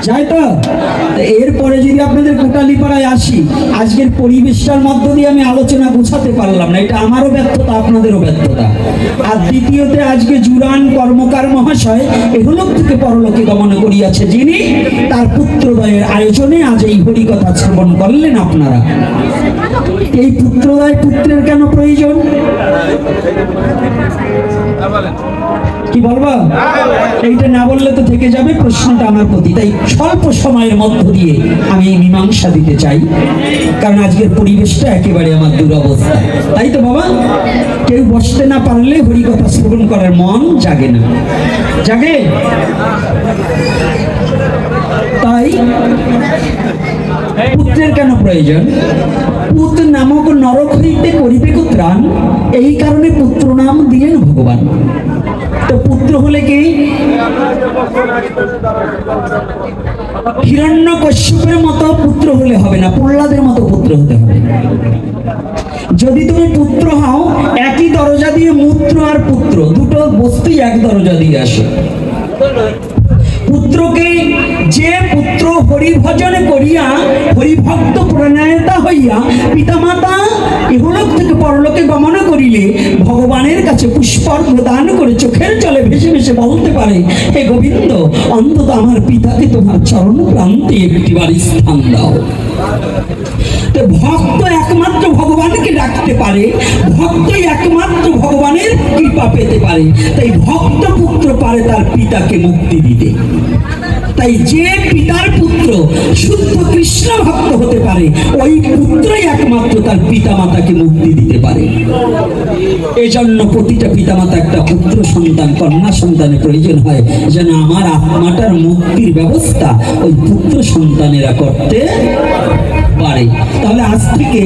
যাই তো। এরপরে যদি আপনাদের কোটালীপাড়ায় আসি, আজকের পরিবেশটার মধ্য দিয়ে আমি আলোচনা গোছাতে পারলাম না, এটা আমারও ব্যর্থতা, আপনাদেরও ব্যর্থতা। আর দ্বিতীয়তে আজকে জুরান কর্মকার মহাশয় এহলোক থেকে পরলোকে গমন করিয়াছে, যিনি তার পুত্রদ্বয়ের আয়োজনে আজ এই হরিকথা শ্রবণ করলেন আপনারা। এই পুত্রদ্বয়, পুত্রের কেন প্রয়োজন কি বলবো? এইটা না বললে তো থেকে যাবে প্রশ্নটা আমার প্রতি। তাই স্বল্প সময়ের মধ্য দিয়ে আমি এই মীমাংসা দিতে চাই, কারণ আজকের পরিবেশটা একেবারে আমার দুরবস্থা। তাই তো বাবা, কেউ বসতে না পারলে হরিকথা শ্রবণ করার মন জাগে না, জাগে? তাই পুত্রের কেন প্রয়োজন? পুত্র নামক নরক হইতে করিবে ত্রাণ, এই কারণে পুত্র নাম দিলেন ভগবান। তো পুত্র হলে কি হিরণ্যকশ্যপের মতো পুত্র হলে হবে না, প্রহ্লাদের মতো পুত্র হতে হবে। যদি তুমি পুত্র হও, একই দরজা দিয়ে মূত্র আর পুত্র দুটো বস্তুই এক দরজা দিয়ে আসে। পুত্রকে যে পুত্র হরিভজন করিয়া হরিভক্ত প্রণয়তা হইয়া পিতামাতা ইহলোক থেকে পরলোকে গমন করিলে ভগবানের কাছে পুষ্পার্ঘ্য দান করে চোখের জলে ভেসে ভেসে বলতে পারে, হে গোবিন্দ, অন্তত আমার পিতাকে তোমার চরণ প্রান্তে একটিবার স্থান দাও। তো ভক্ত একমাত্র ভগবানকে ডাকতে পারে, ভক্তই একমাত্র ভগবানের কৃপা পেতে পারে। তাই ভক্ত পুত্র পারে তার পিতাকে মুক্তি দিতে। তাই যে পিতার পুত্র শুদ্ধ কৃষ্ণ ভক্ত হতে পারে, ওই পুত্রই একমাত্র তার পিতা মাতাকে মুক্তি দিতে পারে। এজন্য প্রতিটা পিতা মাতা একটা পুত্র সন্তান, কন্যা সন্তানের প্রয়োজন হয়, যেন আমার আত্মাটার মুক্তির ব্যবস্থা ওই পুত্র সন্তানেরা করতে পারে। তাহলে আজ থেকে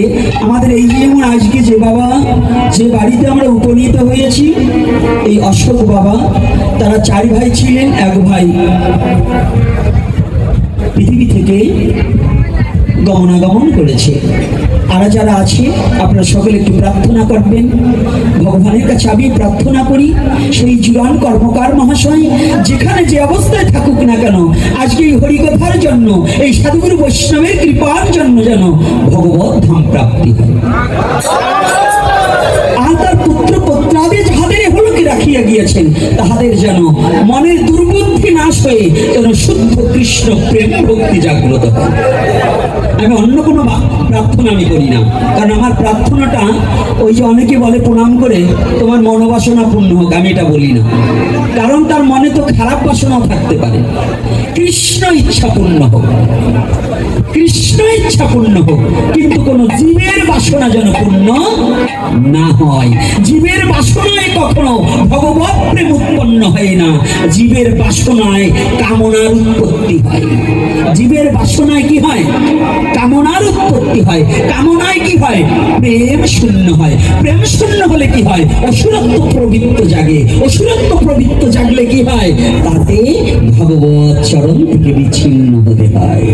আমাদের এই যেমন আজকে যে বাবা, যে বাড়িতে আমরা উপনীত হয়েছি, এই অশোক বাবা, তারা 4 ভাই ছিলেন, 1 ভাই পৃথিবী থেকে গমনাগমন করেছে। আর যারা আছে আপনারা সকলে একটু প্রার্থনা করবেন, ভগবানের কাছে আমি প্রার্থনা করি সেই জুরান কর্মকার মহাশয় যেখানে যে অবস্থায় থাকুক না কেন, আজকে এই হরিকথার জন্য, এই সাধুগুরু বৈষ্ণবের কৃপার জন্য যেন ভগবত ধাম প্রাপ্তি হয়। আর তার পুত্র পুত্রাদি যাহাদের এহলোকে রাখিয়া গিয়েছেন, তাহাদের যেন মনের দুর্বুদ্ধি নাশ হয়ে যেন শুদ্ধ কৃষ্ণ প্রেম ভক্তি জাগ্রত হয়। আমি অন্য কোনো প্রার্থনা আমি করি না, কারণ আমার প্রার্থনাটা ওই যে অনেকে বলে প্রণাম করে তোমার মনোবাসনা পূর্ণ হোক, আমি এটা বলি না, কারণ তার মনে তো খারাপ বাসনাও থাকতে পারে। কৃষ্ণ ইচ্ছা পূর্ণ হোক, কৃষ্ণ ইচ্ছা পূর্ণ হোক, কিন্তু কোন জীবের বাসনা যেন পূর্ণ না হয়। জীবের বাসনায় কখনো ভগবৎ প্রেম উৎপন্ন হয় না, জীবের বাসনায় কামনার উৎপত্তি হয়। জীবের বাসনায় কি হয়? কামনার উৎপত্তি হয়। কামনায় কি হয়? প্রেম শূন্য হয়। প্রেম শূন্য হলে কি হয়? অসুরত্ব প্রবৃত্ত জাগে। অসুরত্ব প্রবৃত্ত জাগলে কি হয়? তাতে ভগবৎ চরণ থেকে বিচ্ছিন্ন হতে হয়।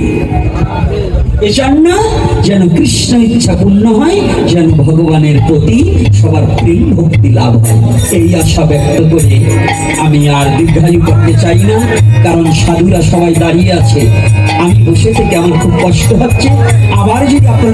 এজন্য যেন কৃষ্ণ ইচ্ছা পূর্ণ হয়, যেন ভগবানের প্রতি সবার প্রেম ভক্তি লাভ হয়, এই আশা ব্যক্ত করে আমি আর দীর্ঘায়ু করতে চাই না, কারণ সাধুরা সবাই দাঁড়িয়ে আছে, আমি বসে থেকে আমার খুব কষ্ট হচ্ছে। আবার যদি আপনার